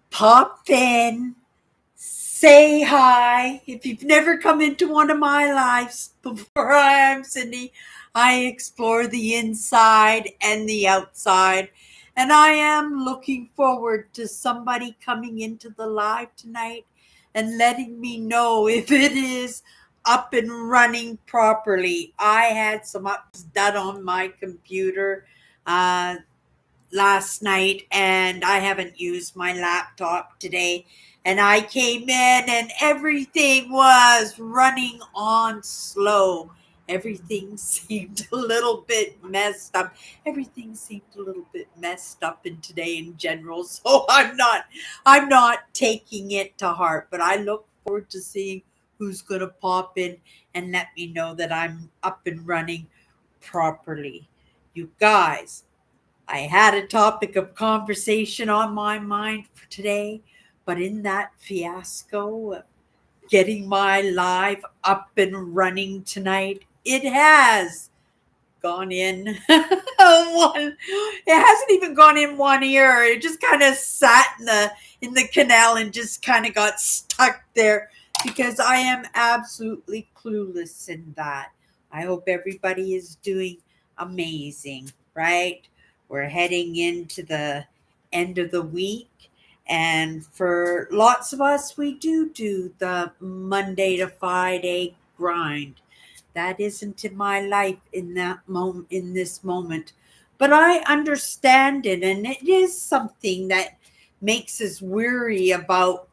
Pop in, say hi. If you've never come into one of my lives before, I am Cindy. I explore the inside and the outside. And I am looking forward to somebody coming into the live tonight and letting me know if it is up and running properly. I had some ups done on my computer uh, last night, and I haven't used my laptop today. And I came in and everything was running on slow. Everything seemed a little bit messed up. Everything seemed a little bit messed up in today in general. So I'm not taking it to heart, but I look forward to seeing who's going to pop in and let me know that I'm up and running properly. You guys, I had a topic of conversation on my mind for today, but in that fiasco of getting my live up and running tonight, it has gone in one. It hasn't even gone in one ear. It just kind of sat in the canal and just kind of got stuck there because I am absolutely clueless in that. I hope everybody is doing amazing, right? We're heading into the end of the week, and for lots of us, we do the Monday to Friday grind. That isn't in my life in that moment, in this moment, but I understand it, and it is something that makes us weary about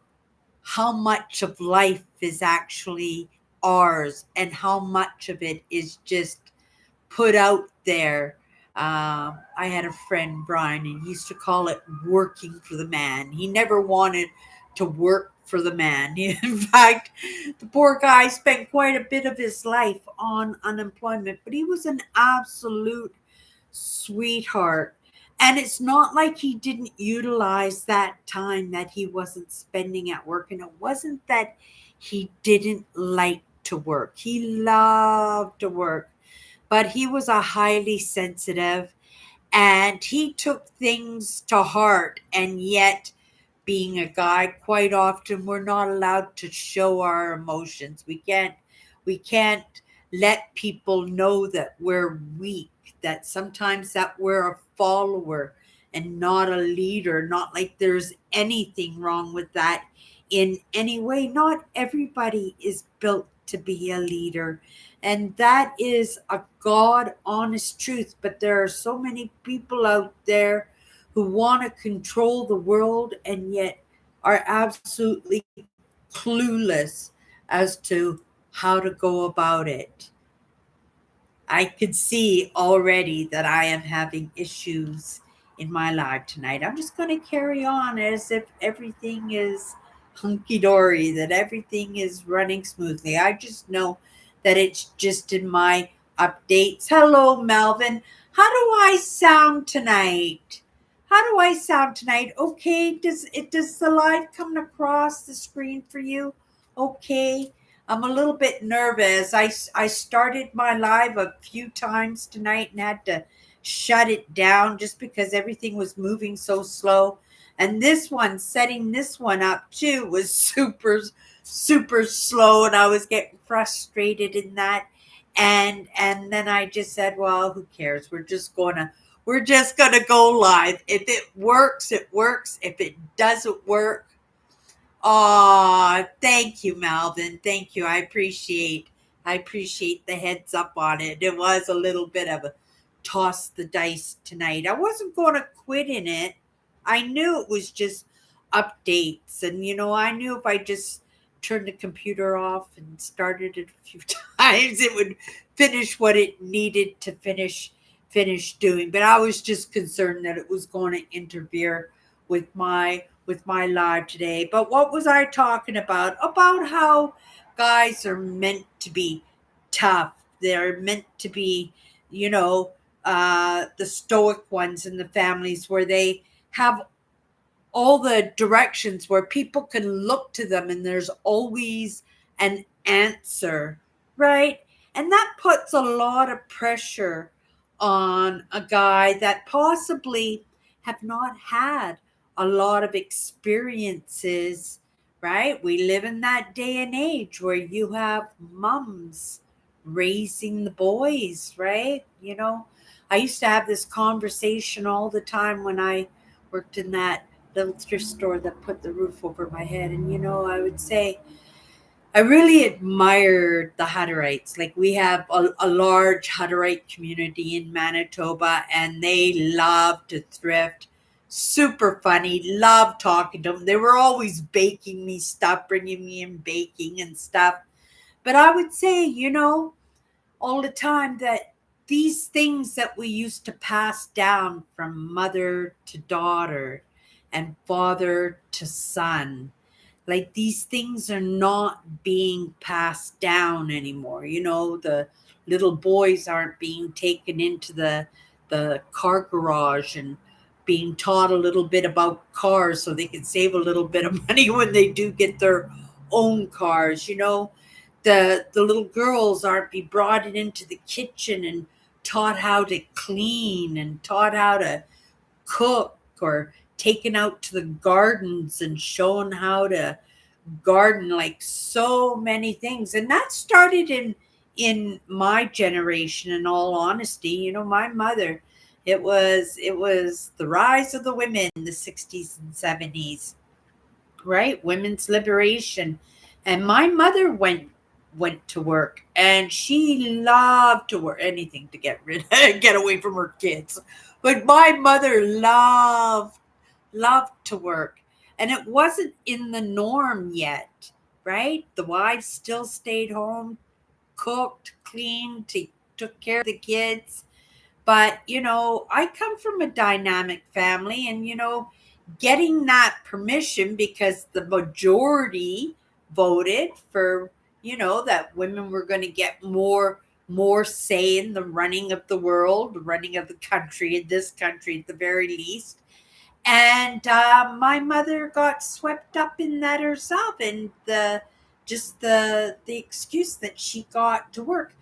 how much of life is actually ours and how much of it is just put out there. I had a friend, Brian, and he used to call it working for the man. He never wanted to work for the man. In fact, the poor guy spent quite a bit of his life on unemployment, but he was an absolute sweetheart. And it's not like he didn't utilize that time that he wasn't spending at work. And it wasn't that he didn't like to work, he loved to work, but he was a highly sensitive, and he took things to heart. And yet, being a guy, quite often we're not allowed to show our emotions. We can't let people know that we're weak, that sometimes that we're a follower and not a leader. Not like there's anything wrong with that in any way. Not everybody is built to be a leader, and that is a God honest truth. But there are so many people out there who want to control the world and yet are absolutely clueless as to how to go about it. I could see already that I am having issues in my life tonight. I'm just going to carry on as if everything is hunky dory, that everything is running smoothly. I just know that it's just in my updates. Hello, Melvin. How do I sound tonight? How do I sound tonight? Okay, does the live come across the screen for you? Okay. I'm a little bit nervous. I started my live a few times tonight and had to shut it down just because everything was moving so slow. And this one, setting this one up too, was super slow, and I was getting frustrated in that. And then I just said, well, who cares? We're just gonna go live. If it works, it works. If it doesn't work, oh, thank you, Malvin. Thank you. I appreciate the heads up on it. It was a little bit of a toss the dice tonight. I wasn't going to quit in it. I knew it was just updates, and I knew if I just turned the computer off and started it a few times, it would finish what it needed to finish doing. But I was just concerned that it was going to interfere with my live today. But what was I talking about? About how guys are meant to be tough. They're meant to be, you know, the stoic ones in the families where they have all the directions where people can look to them and there's always an answer, right? And that puts a lot of pressure on a guy that possibly have not had a lot of experiences, right? We live in that day and age where you have mums raising the boys, right? I used to have this conversation all the time when I worked in that little thrift store that put the roof over my head. And, I would say, I really admired the Hutterites. Like, we have a large Hutterite community in Manitoba, and they love to thrift. Super funny. Love talking to them. They were always baking me stuff, bringing me in baking and stuff. But I would say, all the time that these things that we used to pass down from mother to daughter and father to son, like, these things are not being passed down anymore. The little boys aren't being taken into the car garage and being taught a little bit about cars so they can save a little bit of money when they do get their own cars. The little girls aren't be brought into the kitchen and taught how to clean and taught how to cook, or taken out to the gardens and shown how to garden, like so many things. And that started in my generation, in all honesty. My mother, it was the rise of the women in the 60s and 70s, right? Women's liberation. And my mother went to work, and she loved to work anything to get away from her kids. But my mother loved to work, and it wasn't in the norm yet, right? The wives still stayed home, cooked, cleaned, took care of the kids. But, I come from a dynamic family, and, getting that permission because the majority voted for, that women were going to get more say in the running of the world, the running of the country, in this country at the very least. And my mother got swept up in that herself, and the excuse that she got to work,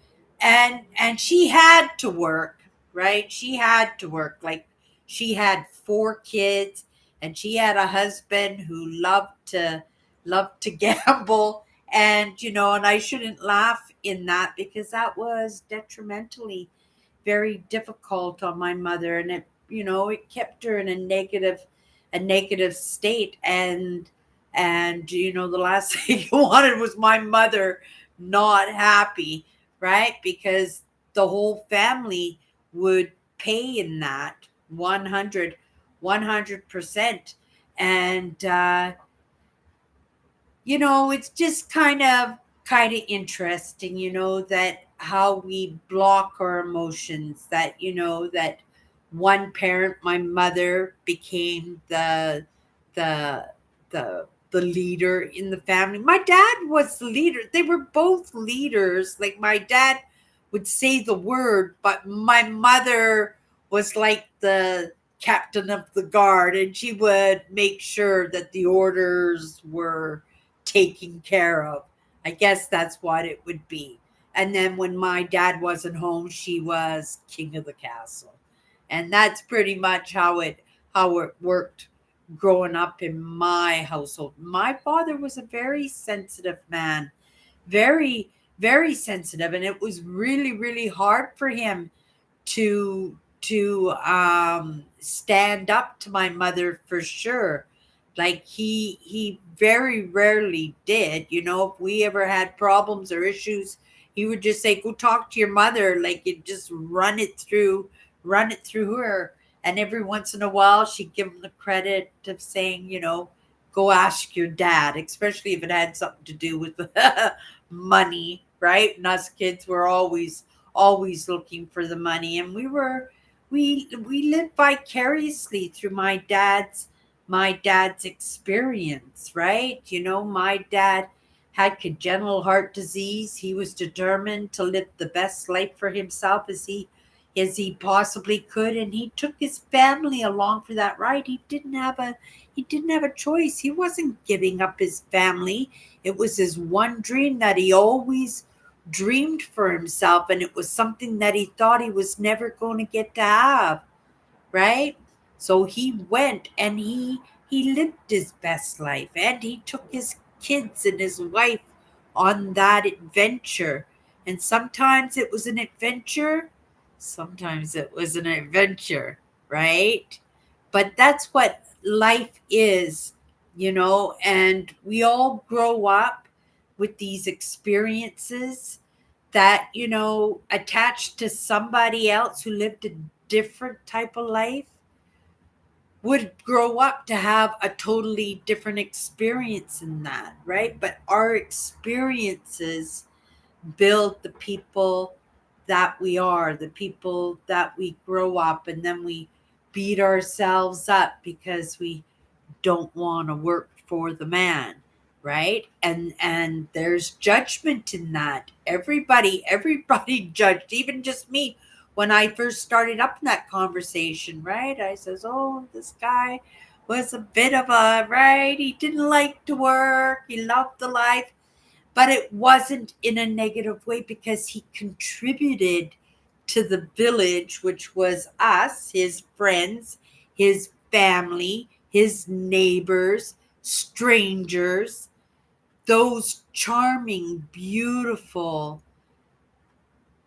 and she had to work, right? She had to work. Like, she had 4 kids, and she had a husband who loved to gamble. And, and I shouldn't laugh in that, because that was detrimentally very difficult on my mother, and it kept her in a negative state. And the last thing you wanted was my mother not happy, right? Because the whole family would pay in that 100%. And it's just kind of interesting, that how we block our emotions, that one parent, my mother, became the the leader in the family. My dad was the leader. They were both leaders. Like, my dad would say the word, but my mother was like the captain of the guard, and she would make sure that the orders were taken care of. I guess that's what it would be. And then when my dad wasn't home, she was king of the castle. And that's pretty much how it worked growing up in my household. My father was a very sensitive man, very, very sensitive, and it was really, really hard for him to stand up to my mother, for sure. Like, he very rarely did. If we ever had problems or issues, he would just say, "Go talk to your mother." Like, it just run it through her. And every once in a while, she'd give him the credit of saying, "Go ask your dad," especially if it had something to do with money, right? And us kids were always looking for the money. And we lived vicariously through my dad's experience, right? My dad had congenital heart disease. He was determined to live the best life for himself as he possibly could, and he took his family along for that ride. He didn't have a choice. He wasn't giving up his family. It was his one dream that he always dreamed for himself, and it was something that he thought he was never going to get to have, right? So he went and he lived his best life, and he took his kids and his wife on that adventure. And sometimes it was an adventure, sometimes it was an adventure, right? But that's what life is, and we all grow up with these experiences that, attached to somebody else who lived a different type of life would grow up to have a totally different experience in that, right? But our experiences build the people that we are, the people that we grow up, and then we beat ourselves up because we don't want to work for the man, right? And there's judgment in that. Everybody judged, even just me when I first started up in that conversation, right? I says, oh, this guy was a bit of a, right, he didn't like to work, he loved the life, but it wasn't in a negative way because he contributed to the village, which was us, his friends, his family, his neighbors, strangers, those charming, beautiful,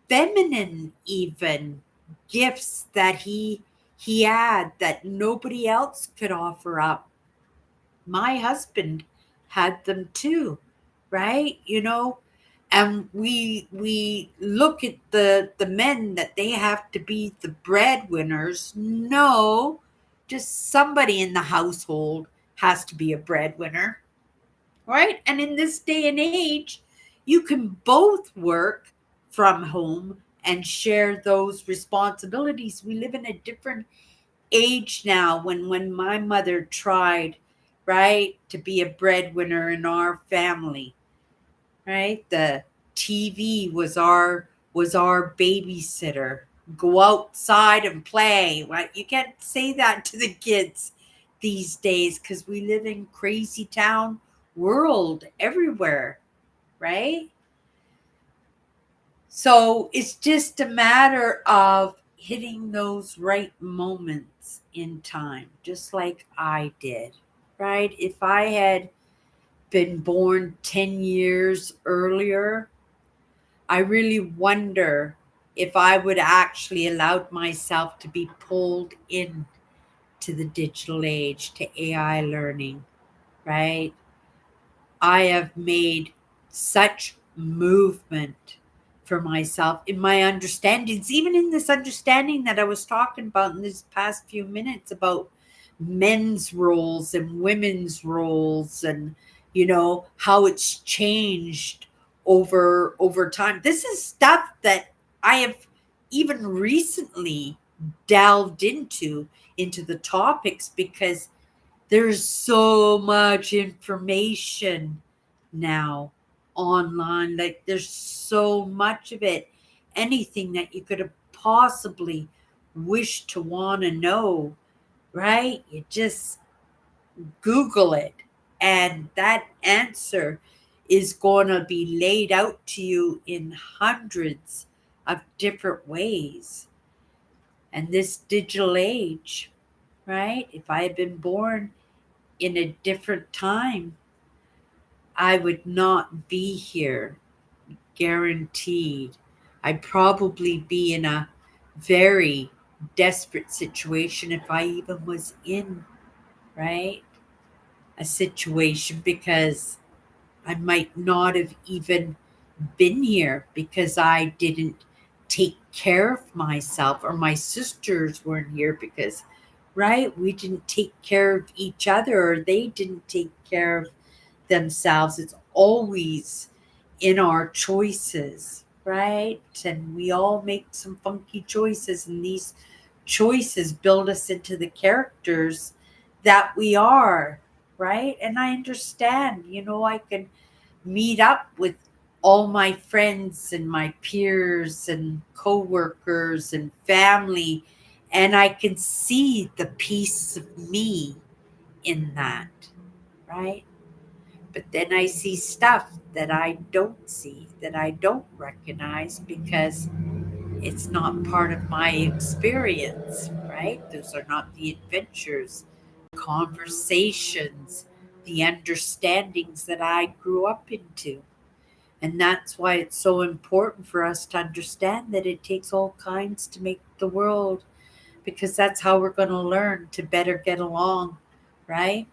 feminine even gifts that he had that nobody else could offer up. My husband had them too, right? And we look at the men that they have to be the breadwinners. No, just somebody in the household has to be a breadwinner, right? And in this day and age, you can both work from home and share those responsibilities. We live in a different age now. When my mother tried, right, to be a breadwinner in our family, right, the TV was our babysitter. Go outside and play, right? You can't say that to the kids these days because we live in crazy town world everywhere, right? So it's just a matter of hitting those right moments in time, just like I did, right? If I had been born 10 years earlier, I really wonder if I would actually allowed myself to be pulled in to the digital age, to AI learning, right? I have made such movement for myself in my understandings, even in this understanding that I was talking about in this past few minutes about men's roles and women's roles, and how it's changed over time. This is stuff that I have even recently delved into the topics because there's so much information now online. Like, there's so much of it. Anything that you could have possibly wished to want to know, right? You just Google it, and that answer is going to be laid out to you in hundreds of different ways. And this digital age, right? If I had been born in a different time, I would not be here, guaranteed. I'd probably be in a very desperate situation if I even was in, right? A situation because I might not have even been here because I didn't take care of myself, or my sisters weren't here because, right, we didn't take care of each other, or they didn't take care of themselves. It's always in our choices, right? And we all make some funky choices, and these choices build us into the characters that we are, right? And I understand, I can meet up with all my friends and my peers and coworkers and family, and I can see the piece of me in that, right? But then I see stuff that I don't see, that I don't recognize because it's not part of my experience, right? Those are not the adventures, conversations, the understandings that I grew up into. And that's why it's so important for us to understand that it takes all kinds to make the world, because that's how we're going to learn to better get along, right?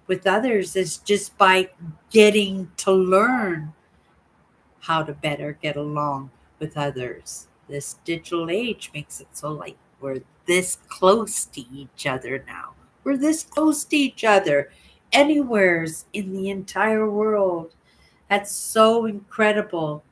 With others is just by getting to learn how to better get along with others. This digital age makes it so like we're this close to each other now. We're this close to each other anywheres in the entire world. That's so incredible.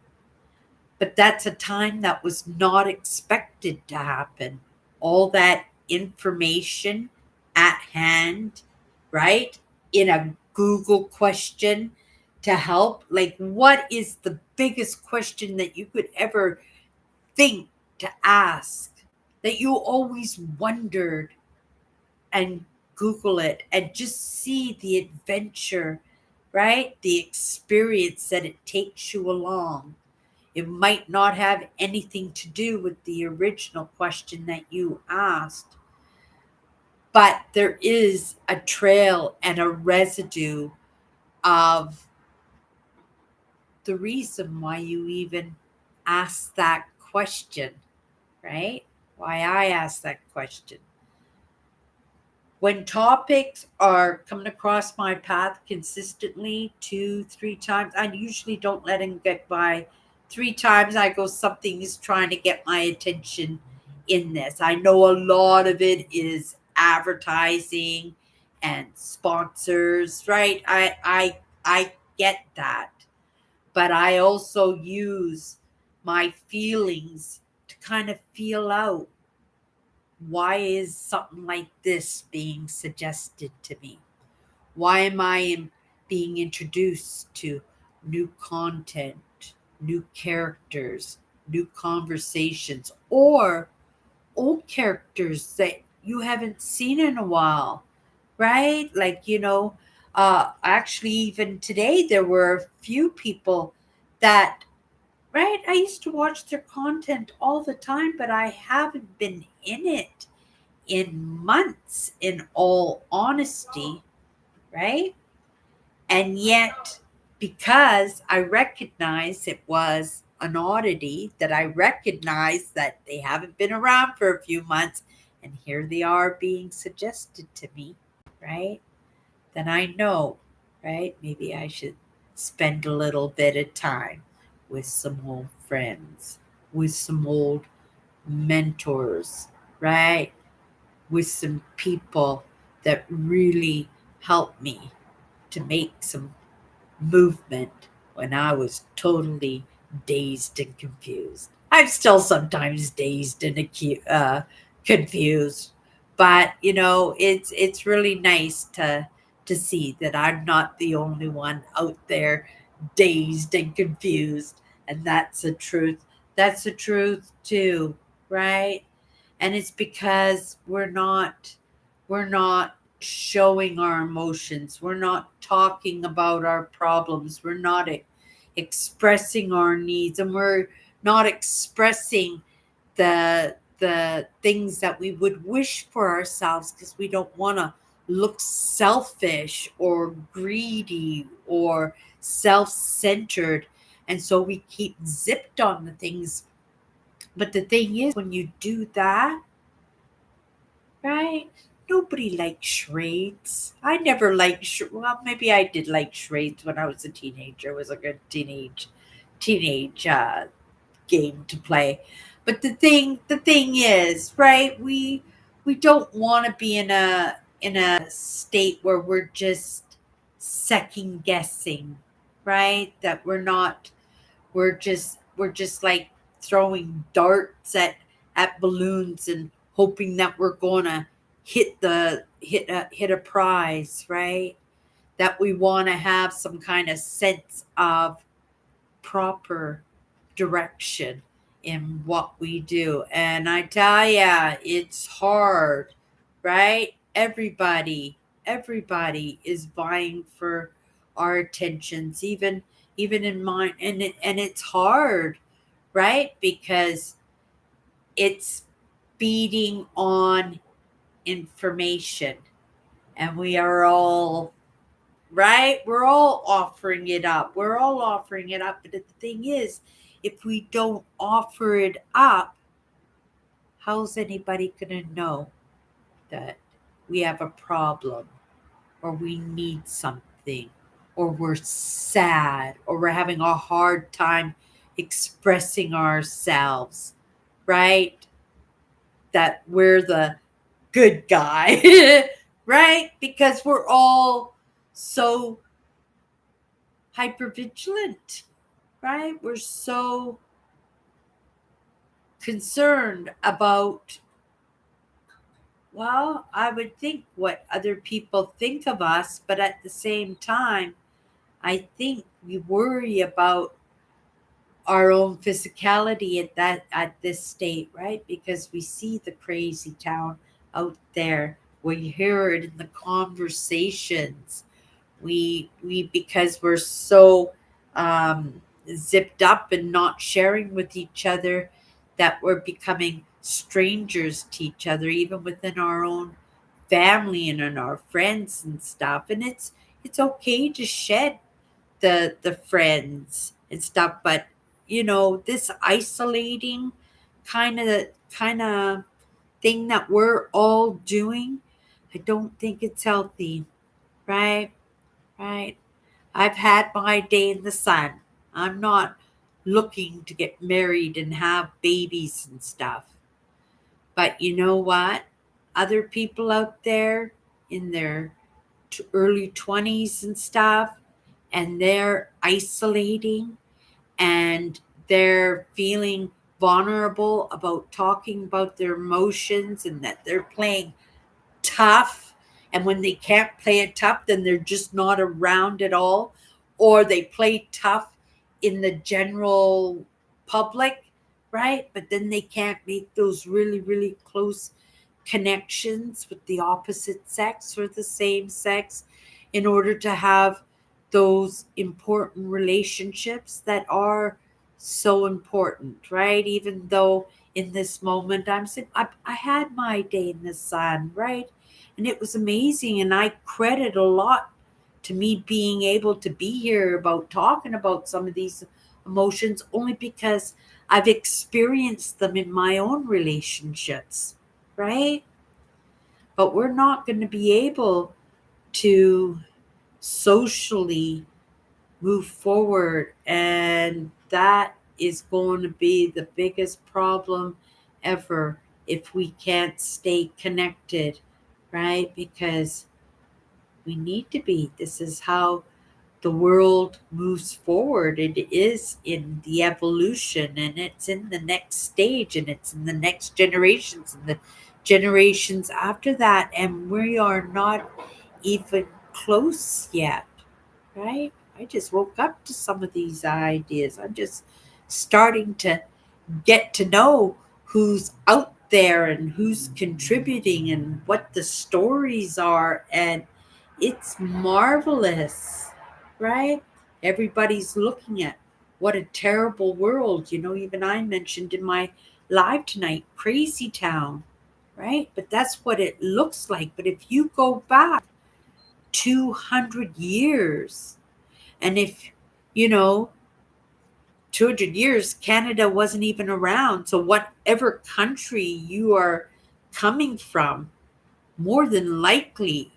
But that's a time that was not expected to happen. All that information at hand, right? In a Google question to help. Like, what is the biggest question that you could ever think to ask that you always wondered? And Google it and just see the adventure, right? The experience that it takes you along. It might not have anything to do with the original question that you asked, but there is a trail and a residue of the reason why you even asked that question, right? Why I asked that question. When topics are coming across my path consistently 2, 3 times, I usually don't let them get by 3 times. I go, something is trying to get my attention in this. I know a lot of it is advertising and sponsors, right? I get that. But I also use my feelings to kind of feel out, why is something like this being suggested to me? Why am I being introduced to new content, new characters, new conversations, or old characters that you haven't seen in a while, right? Like, actually, even today, there were a few people that, right, I used to watch their content all the time, but I haven't been in it in months, in all honesty, right? And yet, because I recognize it was an oddity, that I recognize that they haven't been around for a few months, and here they are being suggested to me, right? Then I know, right? Maybe I should spend a little bit of time with some old friends, with some old mentors, right? With some people that really helped me to make some movement when I was totally dazed and confused. I'm still sometimes dazed and confused, but it's really nice to see that I'm not the only one out there dazed and confused, and that's the truth. That's the truth too, right? And it's because we're not showing our emotions, we're not talking about our problems, we're not expressing our needs, and we're not expressing the things that we would wish for ourselves, because we don't want to look selfish or greedy or self-centered, and so we keep zipped on the things. But the thing is, when you do that, right? Nobody likes charades. I never liked. Well, maybe I did like charades when I was a teenager. It was a good teenage game to play. But the thing is, right? We don't want to be in a state where we're just second guessing, right? That we're just like throwing darts at balloons and hoping that we're gonna hit a prize, right? That we want to have some kind of sense of proper direction in what we do. And I tell ya, it's hard, right? Everybody is vying for our attentions, even in mine. And it's hard, right? Because it's feeding on information, and we are all right. We're all offering it up. We're all offering it up. But the thing is, if we don't offer it up, how's anybody going to know that we have a problem, or we need something, or we're sad, or we're having a hard time expressing ourselves, right? That we're the good guy, right? Because we're all so hypervigilant, right? We're so concerned about, well, I would think what other people think of us, but at the same time, I think we worry about our own physicality at this state, right? Because we see the crazy town out there. We hear it in the conversations. We because we're so zipped up and not sharing with each other, that we're becoming strangers to each other, even within our own family and in our friends and stuff. And it's okay to shed the friends and stuff, but this isolating kind of thing that we're all doing, I don't think it's healthy, right? Right. I've had my day in the sun. I'm not looking to get married and have babies and stuff. But you know what? Other people out there in their early 20s and stuff, and they're isolating, and they're feeling vulnerable about talking about their emotions, and that they're playing tough. And when they can't play it tough, then they're just not around at all. Or they play tough in the general public, right? But then they can't make those really, really close connections with the opposite sex or the same sex in order to have those important relationships that are so important, right? Even though in this moment I'm saying I had my day in the sun, right? And it was amazing. And I credit a lot to me being able to be here about talking about some of these emotions, only because I've experienced them in my own relationships, right? But we're not going to be able to socially move forward. And that is going to be the biggest problem ever if we can't stay connected, right? Because we need to be. This is how the world moves forward. It is in the evolution, and it's in the next stage, and it's in the next generations and the generations after that. And we are not even close yet, right? I just woke up to some of these ideas. I'm just starting to get to know who's out there and who's contributing and what the stories are. And it's marvelous, right? Everybody's looking at what a terrible world. Even I mentioned in my live tonight, crazy town, right? But that's what it looks like. But if you go back 200 years, and if, you know, 200 years, Canada wasn't even around. So, whatever country you are coming from, more than likely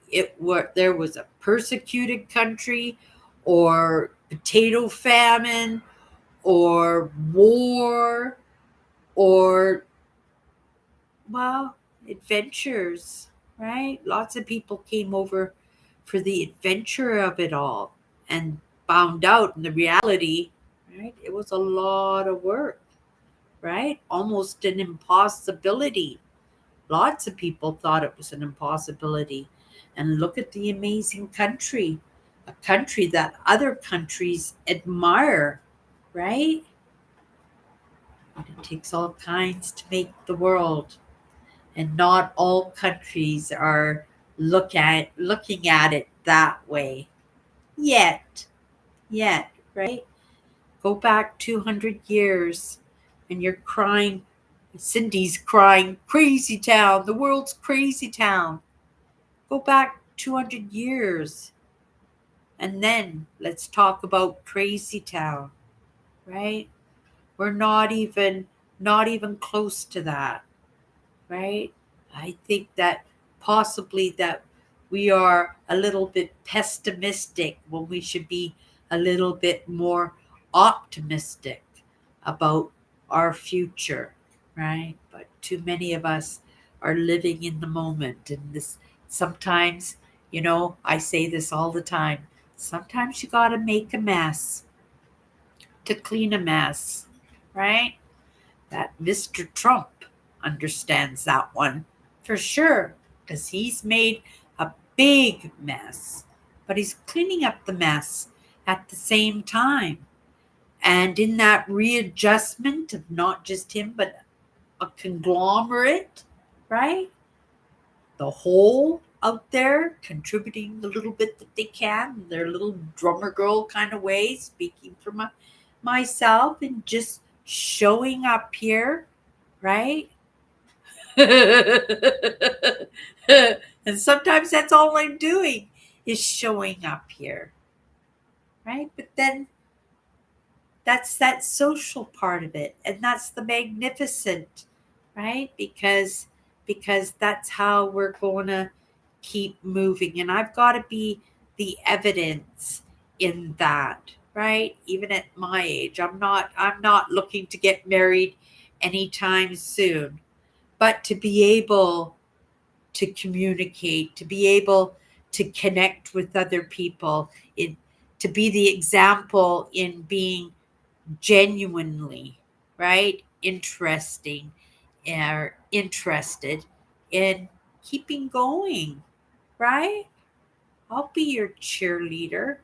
there was a persecuted country, or potato famine, or war, or, well, adventures, right? Lots of people came over for the adventure of it all, and found out in the reality, right? It was a lot of work, right? Almost an impossibility. Lots of people thought it was an impossibility. And look at the amazing country, a country that other countries admire, right? And it takes all kinds to make the world. And not all countries are looking at it that way. Yet, right? Go back 200 years and you're crying. Cindy's crying, crazy town, the world's crazy town. Go back 200 years and then let's talk about crazy town, right? We're not even close to that, right? I think that possibly that we are a little bit pessimistic when we should be a little bit more optimistic about our future, right? But too many of us are living in the moment, and this sometimes, I say this all the time. Sometimes you got to make a mess to clean a mess, right? That Mr. Trump understands that one for sure, because he's made a big mess, but he's cleaning up the mess at the same time. And in that readjustment of not just him, but a conglomerate, right? The whole out there contributing the little bit that they can, their little drummer girl kind of way, speaking for myself and just showing up here, right? And sometimes that's all I'm doing is showing up here, right? But then that's that social part of it, and that's the magnificent, right? Because that's how we're going to keep moving, and I've got to be the evidence in that, right? Even at my age, I'm not looking to get married anytime soon, but to be able to communicate, to be able to connect with other people, to be the example in being genuinely, right, interesting or interested in keeping going, right? I'll be your cheerleader,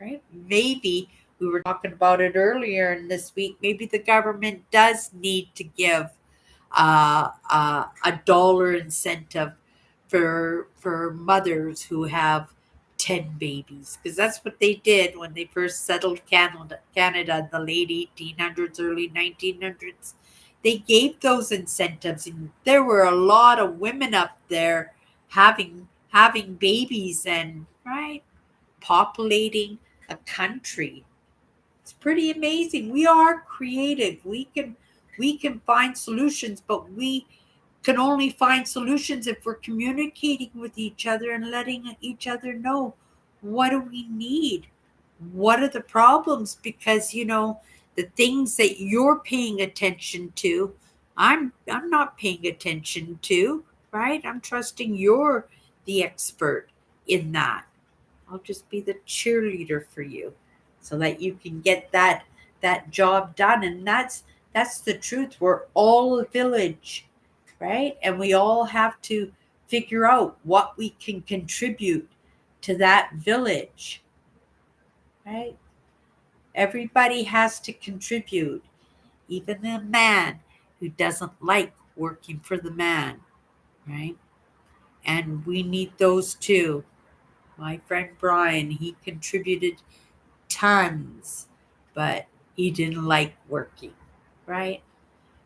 right? Maybe we were talking about it earlier in this week. Maybe the government does need to give a dollar incentive for mothers who have 10 babies, because that's what they did when they first settled Canada in the late 1800s, early 1900s. They gave those incentives, and there were a lot of women up there having babies and, right, populating a country. It's pretty amazing. We are creative. We can find solutions, but we can only find solutions if we're communicating with each other and letting each other know what do we need? What are the problems? Because the things that you're paying attention to, I'm not paying attention to, right? I'm trusting you're the expert in that. I'll just be the cheerleader for you so that you can get that job done. And that's the truth. We're all a village, right? And we all have to figure out what we can contribute to that village, right? Everybody has to contribute, even the man who doesn't like working for the man, right? And we need those too. My friend Brian, he contributed tons, but he didn't like working, right?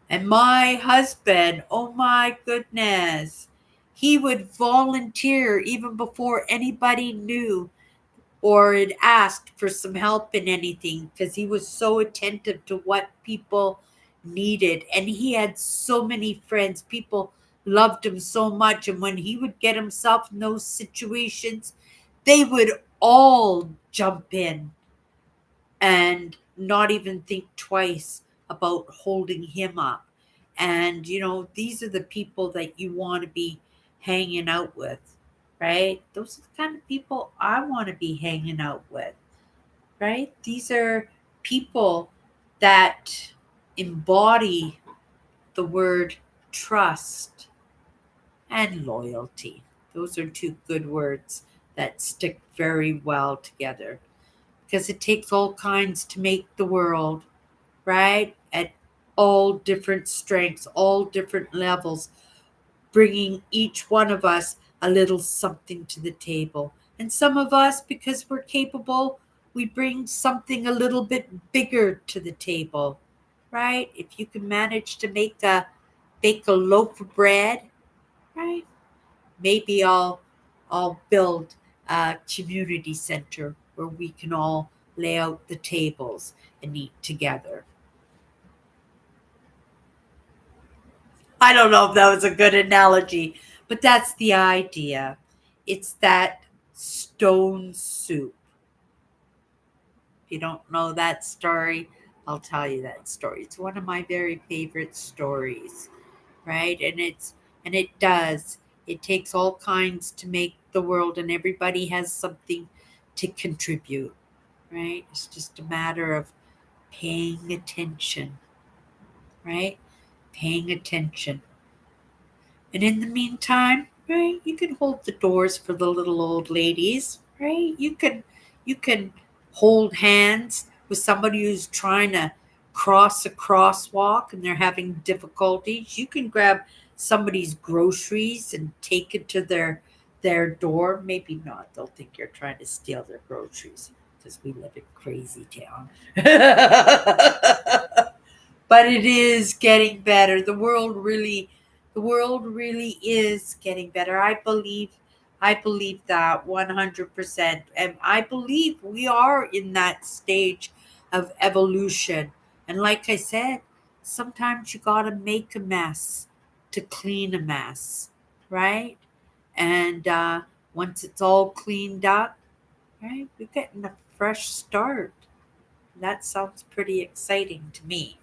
And my husband, oh my goodness, he would volunteer even before anybody knew or had asked for some help in anything, because he was so attentive to what people needed. And he had so many friends. People loved him so much. And when he would get himself in those situations, they would all jump in and not even think twice about holding him up. And, these are the people that you want to be hanging out with, right? Those are the kind of people I want to be hanging out with, right? These are people that embody the word trust and loyalty. Those are two good words that stick very well together, because it takes all kinds to make the world, right? At all different strengths, all different levels, bringing each one of us a little something to the table. And some of us, because we're capable, we bring something a little bit bigger to the table, right? If you can manage to bake a loaf of bread, right? Maybe I'll build a community center where we can all lay out the tables and eat together. I don't know if that was a good analogy, but that's the idea. It's that stone soup. If you don't know that story, I'll tell you that story. It's one of my very favorite stories, right? And it does. It takes all kinds to make the world, and everybody has something to contribute, right? It's just a matter of paying attention, right? Paying attention. And in the meantime, right, you can hold the doors for the little old ladies, right? You can hold hands with somebody who's trying to cross a crosswalk and they're having difficulties. You can grab somebody's groceries and take it to their door. Maybe not. They'll think you're trying to steal their groceries because we live in crazy town. But it is getting better. The world really is getting better. I believe that 100%. And I believe we are in that stage of evolution. And like I said, sometimes you got to make a mess to clean a mess, right? And once it's all cleaned up, right, we're getting a fresh start. That sounds pretty exciting to me.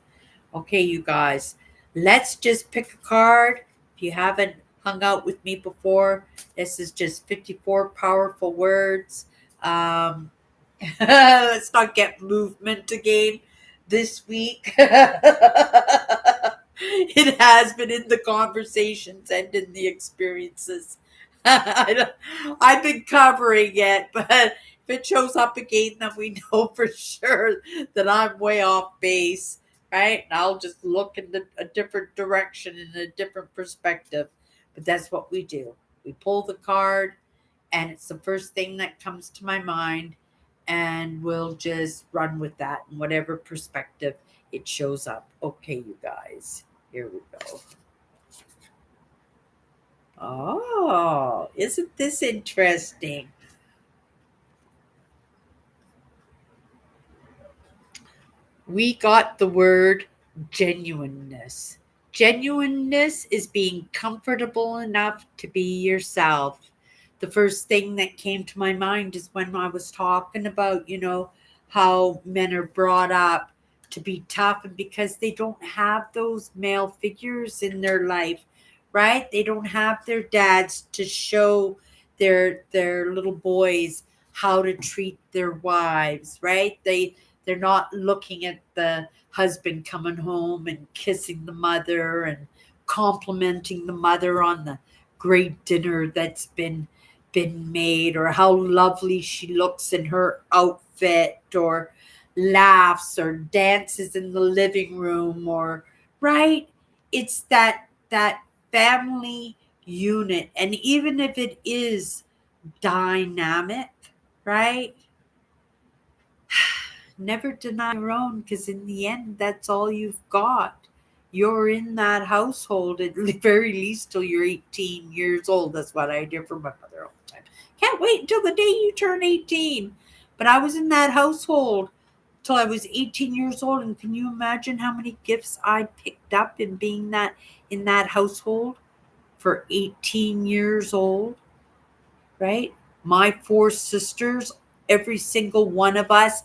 Okay, you guys, let's just pick a card. If you haven't hung out with me before, this is just 54 powerful words. Um, let's not get movement again this week. It has been in the conversations and in the experiences. I've been covering it, but if it shows up again, then we know for sure that I'm way off base, right? And I'll just look in a different direction in a different perspective. But that's what we do. We pull the card, and it's the first thing that comes to my mind, and we'll just run with that in whatever perspective it shows up. Okay, you guys, here we go. Oh, isn't this interesting? We got the word genuineness. Genuineness is being comfortable enough to be yourself. The first thing that came to my mind is when I was talking about, how men are brought up to be tough, and because they don't have those male figures in their life, right? They don't have their dads to show their little boys how to treat their wives, right? They're not looking at the husband coming home and kissing the mother and complimenting the mother on the great dinner that's been made, or how lovely she looks in her outfit, or laughs or dances in the living room, or right. It's that family unit. And even if it is dynamic, right, never deny your own, because in the end, that's all you've got. You're in that household at the very least till you're 18 years old. That's what I did for my mother all the time. Can't wait until the day you turn 18. But I was in that household till I was 18 years old. And can you imagine how many gifts I picked up in being that in that household for 18 years old, right? My four sisters, every single one of us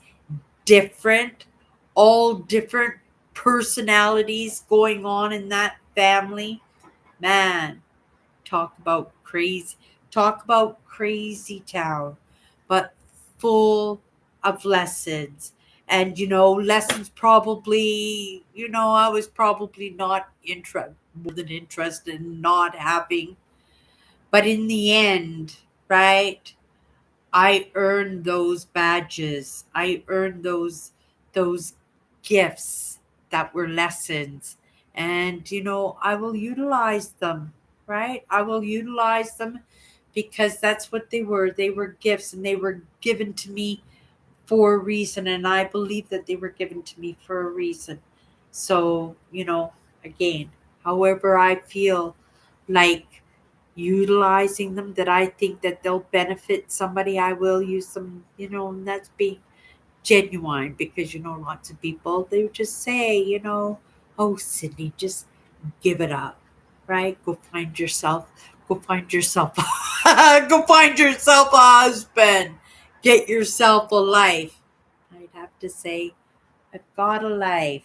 different, all different personalities going on in that family. Man, talk about crazy, talk about crazy town, but full of lessons. And lessons probably, I was probably not more than interested in not having. But in the end, right? I earned those badges. I earned those gifts that were lessons. And I will utilize them, right? I will utilize them because that's what they were. They were gifts, and they were given to me for a reason. And I believe that they were given to me for a reason. So, again, however I feel like utilizing them, that I think that they'll benefit somebody, I will use them, and that's being genuine. Because, lots of people, they would just say, oh, Sydney, just give it up, right? Go find yourself, go find yourself a husband, get yourself a life. I'd have to say, I've got a life,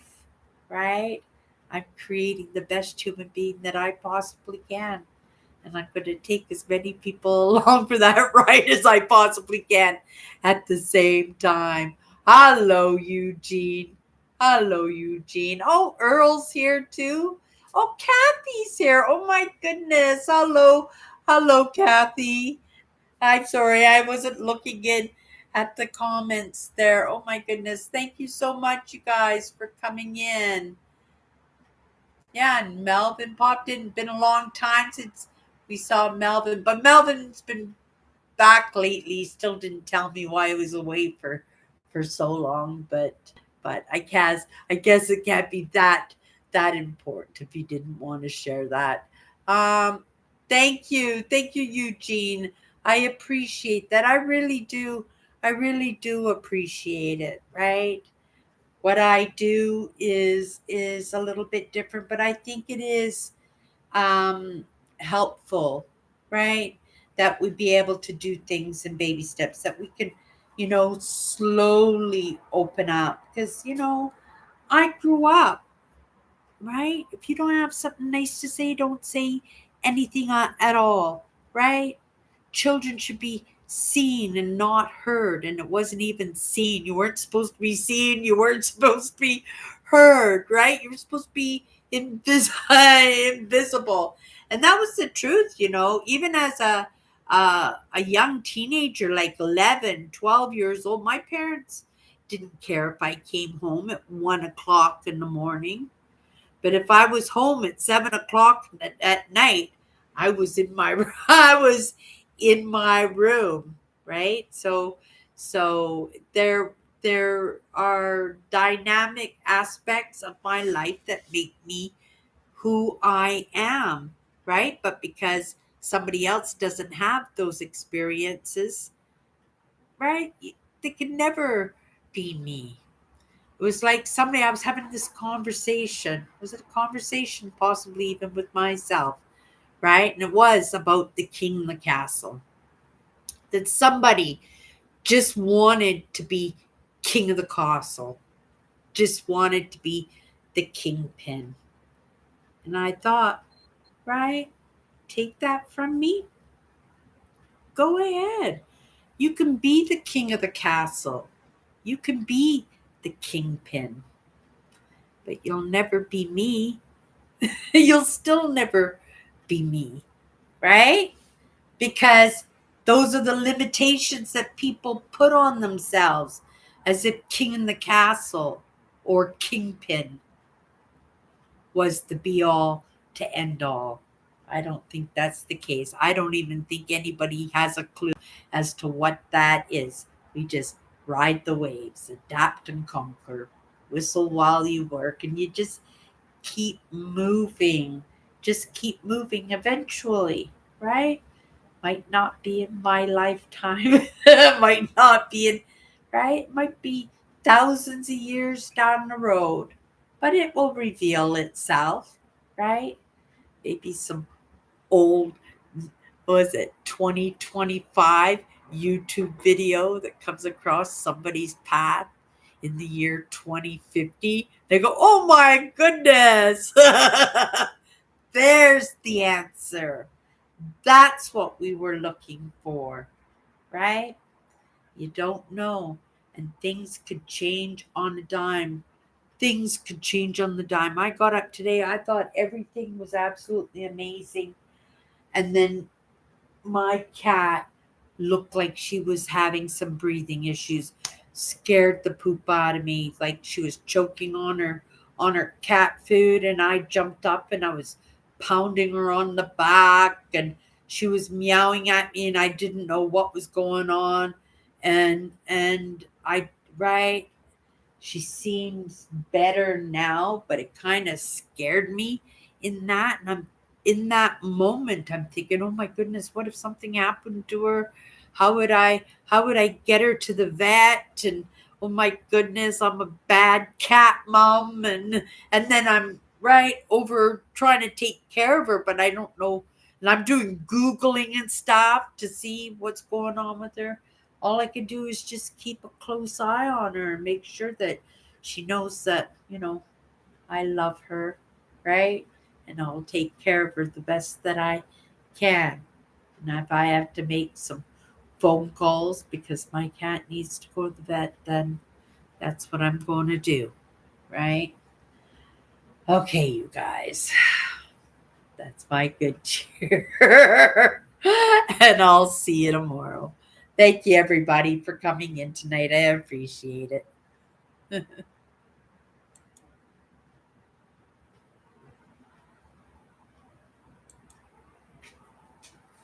right? I'm creating the best human being that I possibly can. And I'm going to take as many people along for that ride as I possibly can at the same time. Hello, Eugene. Hello, Eugene. Oh, Earl's here too. Oh, Kathy's here. Oh, my goodness. Hello. Hello, Kathy. I'm sorry, I wasn't looking in at the comments there. Oh, my goodness. Thank you so much, you guys, for coming in. Yeah, and Melvin popped in. Been a long time since we saw Melvin, but Melvin's been back lately. Still didn't tell me why he was away for so long, but I guess it can't be that important if you didn't want to share that. Um, thank you, Eugene. I appreciate that. I really do appreciate it. Right. What I do is a little bit different, but I think it is helpful, right? That we be able to do things in baby steps, that we can, slowly open up. Because, I grew up, right? If you don't have something nice to say, don't say anything at all, right? Children should be seen and not heard. And it wasn't even seen. You weren't supposed to be seen. You weren't supposed to be heard, right? You were supposed to be invisible. And that was the truth, even as a young teenager, like 11, 12 years old. My parents didn't care if I came home at 1 o'clock in the morning. But if I was home at 7 o'clock at night, I was in my I was in my room, right? So there are dynamic aspects of my life that make me who I am, right? But because somebody else doesn't have those experiences, right? They can never be me. It was like somebody, I was having this conversation. Was it a conversation, possibly even with myself, right? And it was about the king in the castle. That somebody just wanted to be king of the castle, just wanted to be the kingpin. And I thought, right, take that from me. Go ahead. You can be the king of the castle. You can be the kingpin, but you'll never be me. You'll still never be me, right? Because those are the limitations that people put on themselves, as if king in the castle or kingpin was the be all to end all. I don't think that's the case. I don't even think anybody has a clue as to what that is. We just ride the waves, adapt and conquer, whistle while you work, and you just keep moving. Just keep moving eventually, right? Might not be in my lifetime. Might not be in, right? Might be thousands of years down the road. But it will reveal itself, right? Maybe some old, what was it, 2025 YouTube video that comes across somebody's path in the year 2050. They go, oh my goodness. There's the answer. That's what we were looking for, right? You don't know. And things could change on a dime. Things could change on the dime. I got up today. I thought everything was absolutely amazing. And then my cat looked like she was having some breathing issues. Scared the poop out of me. Like she was choking on her cat food. And I jumped up and I was pounding her on the back and she was meowing at me and I didn't know what was going on. And I right, she seems better now, but it kind of scared me in that. And I'm in that moment, I'm thinking, oh my goodness, what if something happened to her? How would I get her to the vet? And oh my goodness, I'm a bad cat mom. And then I'm right over trying to take care of her, but I don't know. And I'm doing Googling and stuff to see what's going on with her. All I can do is just keep a close eye on her and make sure that she knows that, I love her, right? And I'll take care of her the best that I can. And if I have to make some phone calls because my cat needs to go to the vet, then that's what I'm going to do, right? Okay, you guys, that's my good cheer. And I'll see you tomorrow. Thank you, everybody, for coming in tonight. I appreciate it.